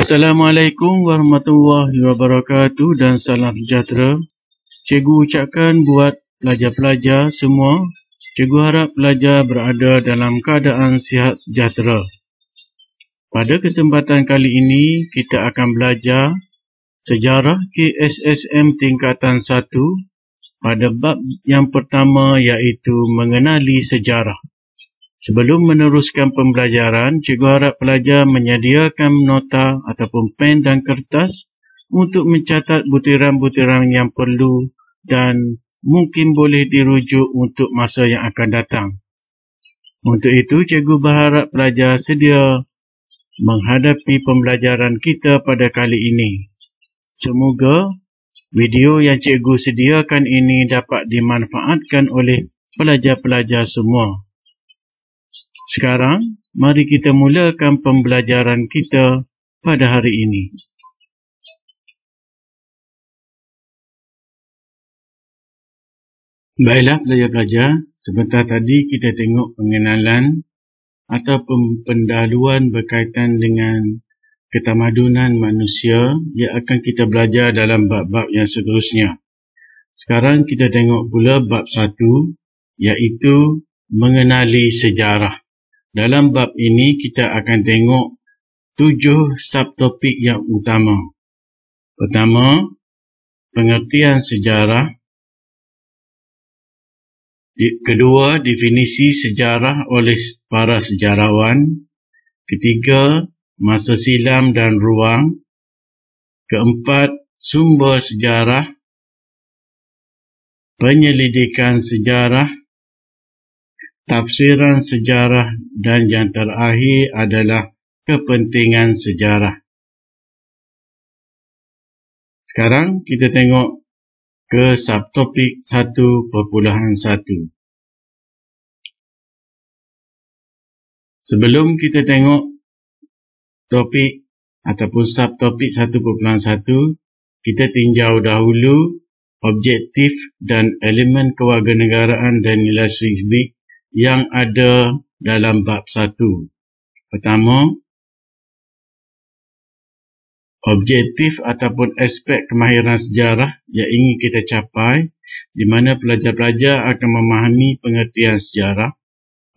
Assalamualaikum warahmatullahi wabarakatuh dan salam sejahtera. Cikgu ucapkan buat pelajar-pelajar semua, cikgu harap pelajar berada dalam keadaan sihat sejahtera. Pada kesempatan kali ini, kita akan belajar sejarah KSSM tingkatan 1 pada bab yang pertama iaitu mengenali sejarah. Sebelum meneruskan pembelajaran, cikgu harap pelajar menyediakan nota ataupun pen dan kertas untuk mencatat butiran-butiran yang perlu dan mungkin boleh dirujuk untuk masa yang akan datang. Untuk itu, cikgu berharap pelajar sedia menghadapi pembelajaran kita pada kali ini. Semoga video yang cikgu sediakan ini dapat dimanfaatkan oleh pelajar-pelajar semua. Sekarang, mari kita mulakan pembelajaran kita pada hari ini. Baiklah pelajar-pelajar, sebentar tadi kita tengok pengenalan atau pendahuluan berkaitan dengan ketamadunan manusia yang akan kita belajar dalam bab-bab yang seterusnya. Sekarang kita tengok pula bab 1 iaitu mengenali sejarah. Dalam bab ini kita akan tengok 7 subtopik yang utama. Pertama, pengertian sejarah. Kedua, definisi sejarah oleh para sejarawan. Ketiga, masa silam dan ruang. Keempat, sumber sejarah. Penyelidikan sejarah. Tafsiran sejarah dan yang terakhir adalah kepentingan sejarah. Sekarang kita tengok ke subtopik 1.1. Sebelum kita tengok topik ataupun subtopik 1.1, kita tinjau dahulu objektif dan elemen kewarganegaraan dan nilai civic yang ada dalam bab 1. Pertama, objektif ataupun aspek kemahiran sejarah yang ingin kita capai, di mana pelajar-pelajar akan memahami pengertian sejarah,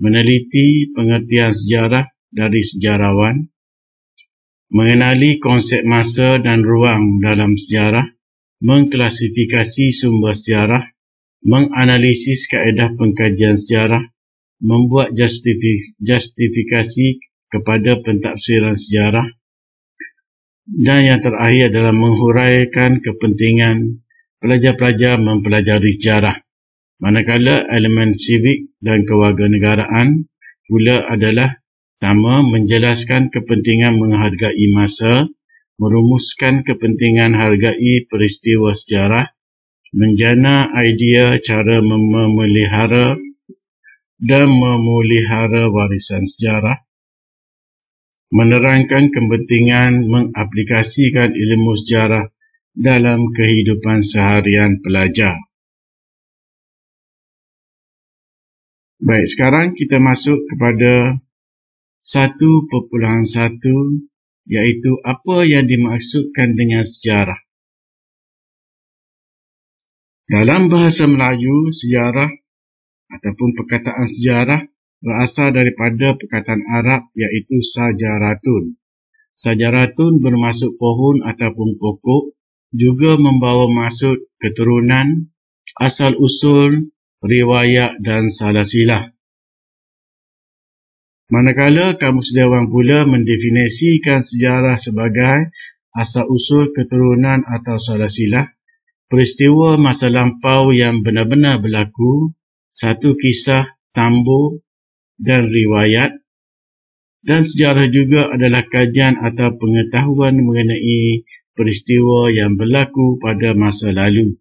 meneliti pengertian sejarah dari sejarawan, mengenali konsep masa dan ruang dalam sejarah, mengklasifikasi sumber sejarah, menganalisis kaedah pengkajian sejarah, membuat justifikasi kepada pentafsiran sejarah, dan yang terakhir adalah menghuraikan kepentingan pelajar-pelajar mempelajari sejarah. Manakala elemen sivik dan kewarganegaraan pula adalah pertama, menjelaskan kepentingan menghargai masa, merumuskan kepentingan hargai peristiwa sejarah, menjana idea cara memelihara dan memelihara warisan sejarah, menerangkan kepentingan mengaplikasikan ilmu sejarah dalam kehidupan seharian pelajar. Baik, sekarang kita masuk kepada 1.1 iaitu apa yang dimaksudkan dengan sejarah. Dalam bahasa Melayu, sejarah ataupun perkataan sejarah berasal daripada perkataan Arab iaitu sajaratun. Sajaratun bermaksud pohon ataupun pokok, juga membawa maksud keturunan, asal-usul, riwayat dan silsilah. Manakala Kamus Dewan pula mendefinisikan sejarah sebagai asal-usul, keturunan atau silsilah, peristiwa masa lampau yang benar-benar berlaku, satu kisah, tambur dan riwayat, dan sejarah juga adalah kajian atau pengetahuan mengenai peristiwa yang berlaku pada masa lalu.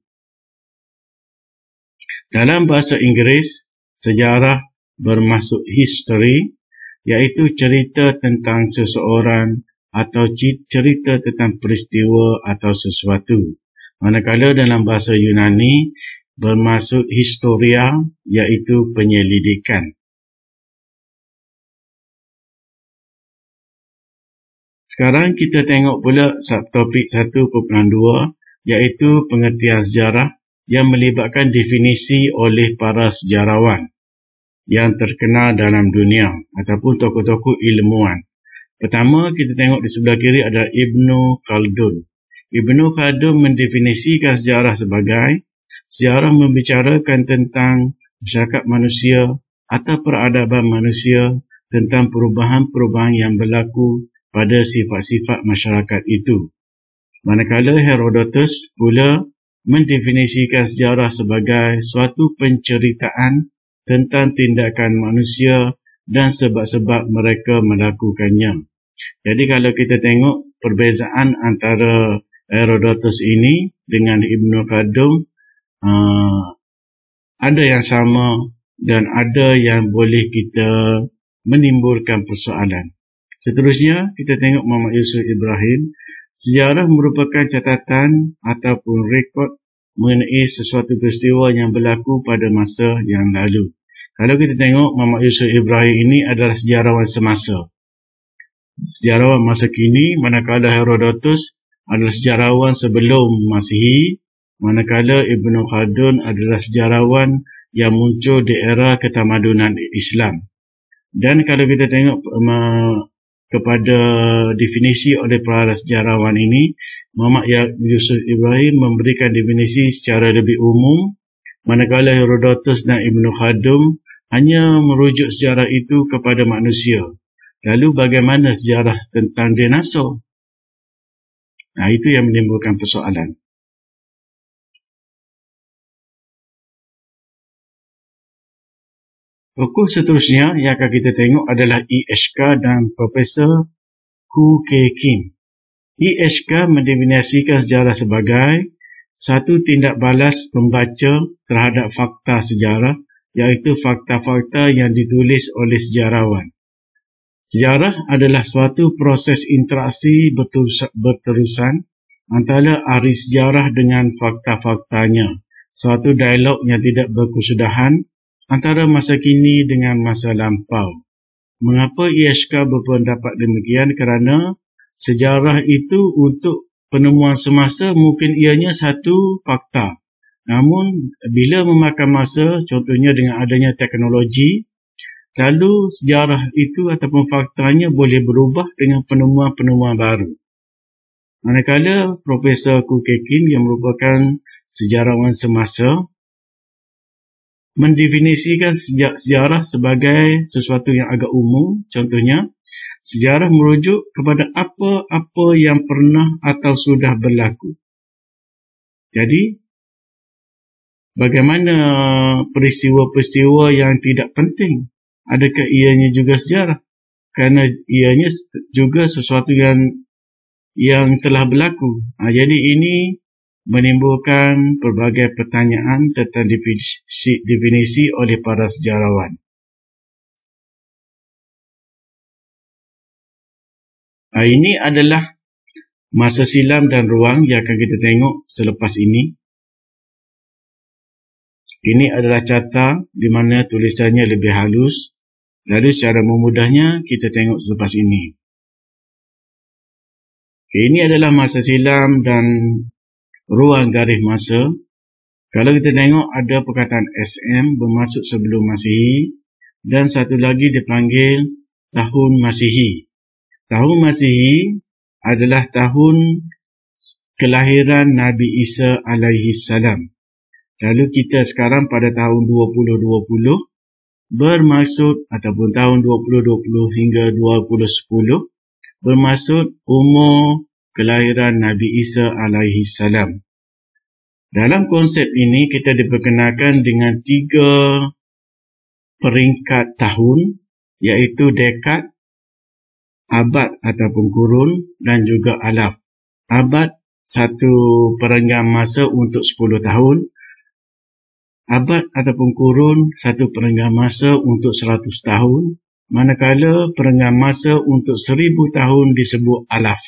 Dalam bahasa Inggeris, sejarah bermaksud history, iaitu cerita tentang seseorang atau cerita tentang peristiwa atau sesuatu. Manakala dalam bahasa Yunani, bermaksud historia, iaitu penyelidikan. Sekarang kita tengok pula subtopik 1.2 iaitu pengertian sejarah yang melibatkan definisi oleh para sejarawan yang terkenal dalam dunia ataupun tokoh-tokoh ilmuwan. Pertama, kita tengok di sebelah kiri adalah Ibnu Khaldun. Ibnu Khaldun mendefinisikan sejarah sebagai sejarah membicarakan tentang masyarakat manusia atau peradaban manusia, tentang perubahan-perubahan yang berlaku pada sifat-sifat masyarakat itu. Manakala Herodotus pula mendefinisikan sejarah sebagai suatu penceritaan tentang tindakan manusia dan sebab-sebab mereka melakukannya. Jadi kalau kita tengok perbezaan antara Herodotus ini dengan Ibnu Khaldun, ada yang sama dan ada yang boleh kita menimbulkan persoalan. Seterusnya, kita tengok Muhammad Yusuf Ibrahim. Sejarah merupakan catatan ataupun rekod mengenai sesuatu peristiwa yang berlaku pada masa yang lalu. Kalau kita tengok Muhammad Yusuf Ibrahim ini adalah sejarawan semasa. Sejarawan masa kini, manakala Herodotus adalah sejarawan sebelum Masihi, manakala Ibnu Khaldun adalah sejarawan yang muncul di era ketamadunan Islam. Dan kalau kita tengok kepada definisi oleh para sejarawan ini, Muhammad Yusuf Ibrahim memberikan definisi secara lebih umum, manakala Herodotus dan Ibnu Khaldun hanya merujuk sejarah itu kepada manusia. Lalu bagaimana sejarah tentang dinosaur? Itu yang menimbulkan persoalan. Tokoh seterusnya yang akan kita tengok adalah E.H.K. dan Profesor Ku Kei Kim. E.H.K. mendefinisikan sejarah sebagai satu tindak balas pembaca terhadap fakta sejarah, iaitu fakta-fakta yang ditulis oleh sejarawan. Sejarah adalah suatu proses interaksi berterusan antara ahli sejarah dengan fakta-faktanya, suatu dialog yang tidak berkesudahan antara masa kini dengan masa lampau. Mengapa E.H.K. berpendapat demikian? Kerana sejarah itu untuk penemuan semasa mungkin ianya satu fakta. Namun bila memakan masa, contohnya dengan adanya teknologi, lalu sejarah itu ataupun faktanya boleh berubah dengan penemuan-penemuan baru. Manakala Profesor Ku Kei Kim yang merupakan sejarawan semasa mendefinisikan sejarah sebagai sesuatu yang agak umum. Contohnya, sejarah merujuk kepada apa-apa yang pernah atau sudah berlaku. Jadi, bagaimana peristiwa-peristiwa yang tidak penting? Adakah ianya juga sejarah? Kerana ianya juga sesuatu yang telah berlaku. Jadi ini menimbulkan pelbagai pertanyaan tentang definisi oleh para sejarawan. Ini adalah masa silam dan ruang yang akan kita tengok selepas ini. Ini adalah carta di mana tulisannya lebih halus. Lalu secara memudahnya kita tengok selepas ini. Ini adalah masa silam dan ruang garis masa. Kalau kita tengok ada perkataan SM bermaksud sebelum Masihi dan satu lagi dipanggil tahun Masihi. Tahun Masihi adalah tahun kelahiran Nabi Isa alaihi salam. Lalu kita sekarang pada tahun 2020 bermaksud ataupun tahun 2020 hingga 2010 bermaksud umur kelahiran Nabi Isa alaihi salam. Dalam konsep ini kita diperkenalkan dengan 3 peringkat tahun, iaitu dekad, abad ataupun kurun dan juga alaf. Abad satu perenggan masa untuk 10 tahun. Abad ataupun kurun satu perenggan masa untuk 100 tahun. Manakala perenggan masa untuk 1000 tahun disebut alaf.